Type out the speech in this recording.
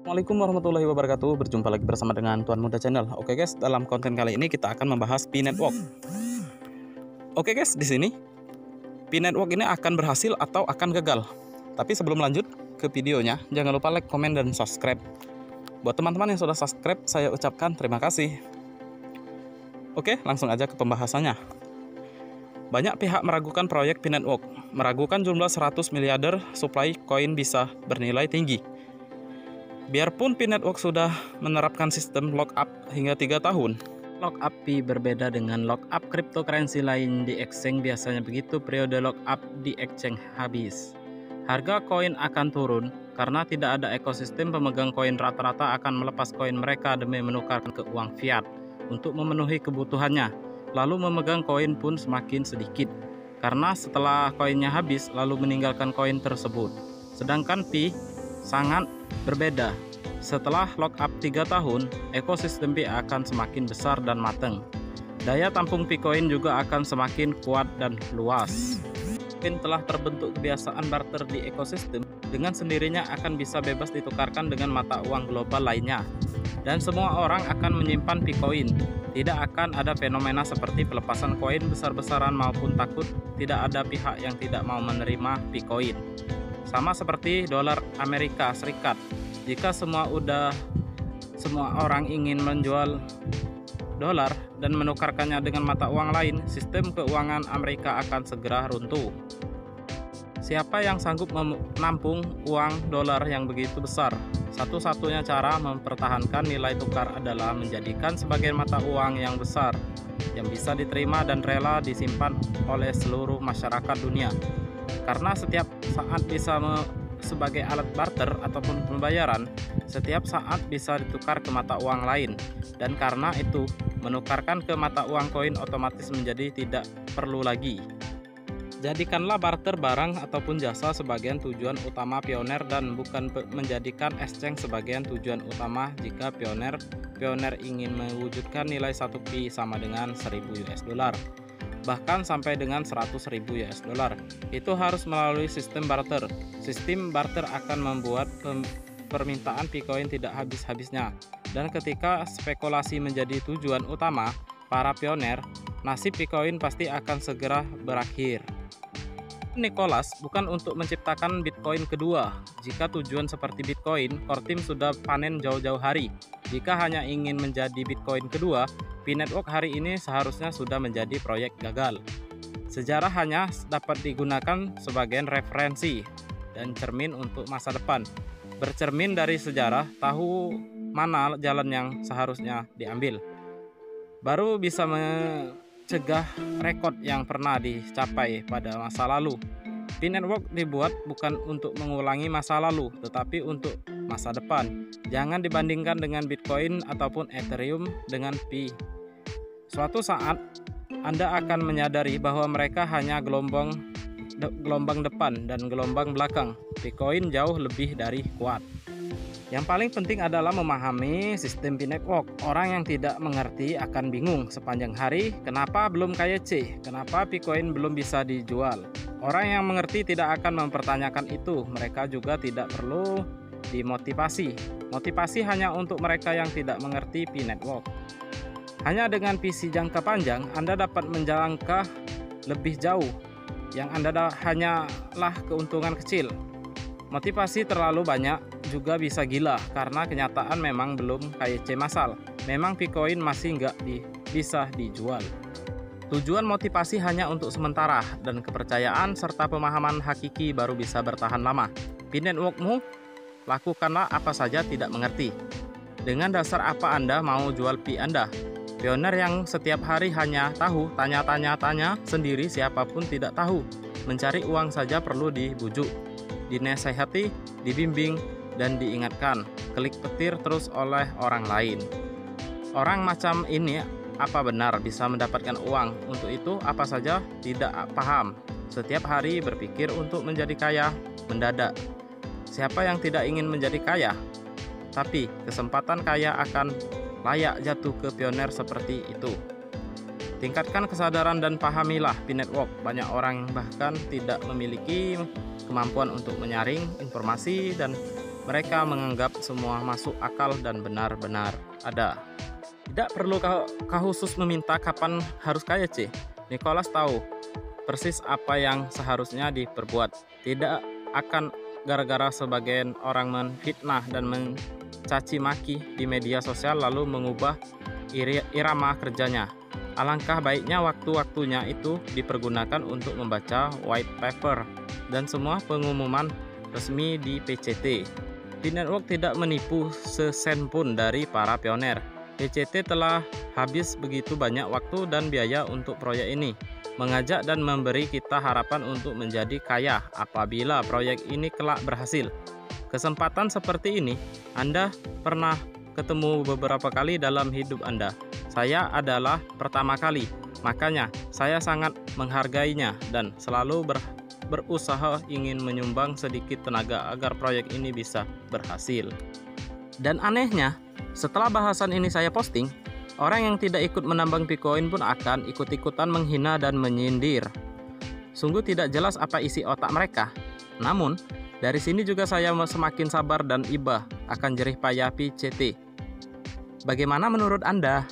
Assalamualaikum warahmatullahi wabarakatuh. Berjumpa lagi bersama dengan Tuan Muda Channel. Oke guys, dalam konten kali ini kita akan membahas Pi Network. Oke guys, di sini Pi Network ini akan berhasil atau akan gagal. Tapi sebelum lanjut ke videonya, jangan lupa like, komen, dan subscribe. Buat teman-teman yang sudah subscribe, saya ucapkan terima kasih. Oke, langsung aja ke pembahasannya. Banyak pihak meragukan proyek Pi Network, meragukan jumlah 100 miliarder supply koin bisa bernilai tinggi. Biarpun Pi Network sudah menerapkan sistem lockup hingga 3 tahun, lockup Pi berbeda dengan lockup cryptocurrency lain di exchange. Biasanya begitu periode lockup di exchange habis, harga koin akan turun karena tidak ada ekosistem pemegang koin. Rata-rata akan melepas koin mereka demi menukarkan ke uang fiat untuk memenuhi kebutuhannya. Lalu memegang koin pun semakin sedikit karena setelah koinnya habis lalu meninggalkan koin tersebut. Sedangkan Pi sangat berbeda. Setelah lockup 3 tahun, ekosistem Pi akan semakin besar dan matang. Daya tampung Picoin juga akan semakin kuat dan luas. Mungkin telah terbentuk kebiasaan barter di ekosistem, dengan sendirinya akan bisa bebas ditukarkan dengan mata uang global lainnya. Dan semua orang akan menyimpan Picoin. Tidak akan ada fenomena seperti pelepasan koin besar-besaran maupun takut tidak ada pihak yang tidak mau menerima Picoin. Sama seperti dolar Amerika Serikat, jika semua orang ingin menjual dolar dan menukarkannya dengan mata uang lain, sistem keuangan Amerika akan segera runtuh. Siapa yang sanggup menampung uang dolar yang begitu besar? Satu-satunya cara mempertahankan nilai tukar adalah menjadikan sebagai mata uang yang besar, yang bisa diterima dan rela disimpan oleh seluruh masyarakat dunia. Karena setiap saat bisa sebagai alat barter ataupun pembayaran, setiap saat bisa ditukar ke mata uang lain. Dan karena itu, menukarkan ke mata uang koin otomatis menjadi tidak perlu lagi. Jadikanlah barter barang ataupun jasa sebagian tujuan utama pioner dan bukan menjadikan exchange sebagian tujuan utama. Jika pioner ingin mewujudkan nilai 1 Pi sama dengan 1000 US dollar, bahkan sampai dengan 100.000 US dollar, itu harus melalui sistem barter. Sistem barter akan membuat permintaan Picoin tidak habis-habisnya, dan ketika spekulasi menjadi tujuan utama para pioner, nasib Picoin pasti akan segera berakhir. Nicholas bukan untuk menciptakan Bitcoin kedua. Jika tujuan seperti Bitcoin, core team sudah panen jauh-jauh hari. Jika hanya ingin menjadi Bitcoin kedua, Pi Network hari ini seharusnya sudah menjadi proyek gagal. Sejarah hanya dapat digunakan sebagai referensi dan cermin untuk masa depan. Bercermin dari sejarah, tahu mana jalan yang seharusnya diambil, baru bisa mencegah rekod yang pernah dicapai pada masa lalu. Pi Network dibuat bukan untuk mengulangi masa lalu, tetapi untuk masa depan. Jangan dibandingkan dengan Bitcoin ataupun Ethereum dengan Pi. Suatu saat Anda akan menyadari bahwa mereka hanya gelombang depan dan gelombang belakang. Picoin jauh lebih dari kuat. Yang paling penting adalah memahami sistem Pi Network. Orang yang tidak mengerti akan bingung sepanjang hari, kenapa belum KYC, kenapa Picoin belum bisa dijual. Orang yang mengerti tidak akan mempertanyakan itu. Mereka juga tidak perlu dimotivasi. Motivasi hanya untuk mereka yang tidak mengerti Pi Network. Hanya dengan visi jangka panjang, Anda dapat menjangka lebih jauh. Yang Anda hanyalah keuntungan kecil. Motivasi terlalu banyak juga bisa gila, karena kenyataan memang belum KYC massal. Memang Picoin masih nggak bisa dijual. Tujuan motivasi hanya untuk sementara, dan kepercayaan serta pemahaman hakiki baru bisa bertahan lama. Pi Networkmu, lakukanlah apa saja tidak mengerti. Dengan dasar apa Anda mau jual Pi Anda? Pioner yang setiap hari hanya tahu tanya sendiri, siapapun tidak tahu. Mencari uang saja perlu dibujuk, dinasehati, dibimbing, dan diingatkan. Klik petir terus oleh orang lain. Orang macam ini apa benar bisa mendapatkan uang? Untuk itu apa saja tidak paham. Setiap hari berpikir untuk menjadi kaya mendadak. Siapa yang tidak ingin menjadi kaya? Tapi kesempatan kaya akan layak jatuh ke pioner seperti itu. Tingkatkan kesadaran dan pahamilah Pi Network. Banyak orang bahkan tidak memiliki kemampuan untuk menyaring informasi dan Mereka menganggap semua masuk akal dan benar-benar ada. Tidak perlu kau khusus meminta kapan harus kaya, C. Nicholas tahu persis apa yang seharusnya diperbuat. Tidak akan gara-gara sebagian orang menfitnah dan mencaci maki di media sosial lalu mengubah irama kerjanya. Alangkah baiknya waktu-waktunya itu dipergunakan untuk membaca white paper dan semua pengumuman resmi di PCT. P-Network tidak menipu sesen pun dari para pioner. PCT telah habis begitu banyak waktu dan biaya untuk proyek ini, mengajak dan memberi kita harapan untuk menjadi kaya apabila proyek ini kelak berhasil. Kesempatan seperti ini Anda pernah ketemu beberapa kali dalam hidup Anda. Saya adalah pertama kali, makanya saya sangat menghargainya dan selalu berusaha ingin menyumbang sedikit tenaga agar proyek ini bisa berhasil. Dan anehnya, setelah bahasan ini saya posting, orang yang tidak ikut menambang Bitcoin pun akan ikut-ikutan menghina dan menyindir. Sungguh tidak jelas apa isi otak mereka. Namun, dari sini juga saya semakin sabar dan iba akan jerih payah PCT. Bagaimana menurut Anda?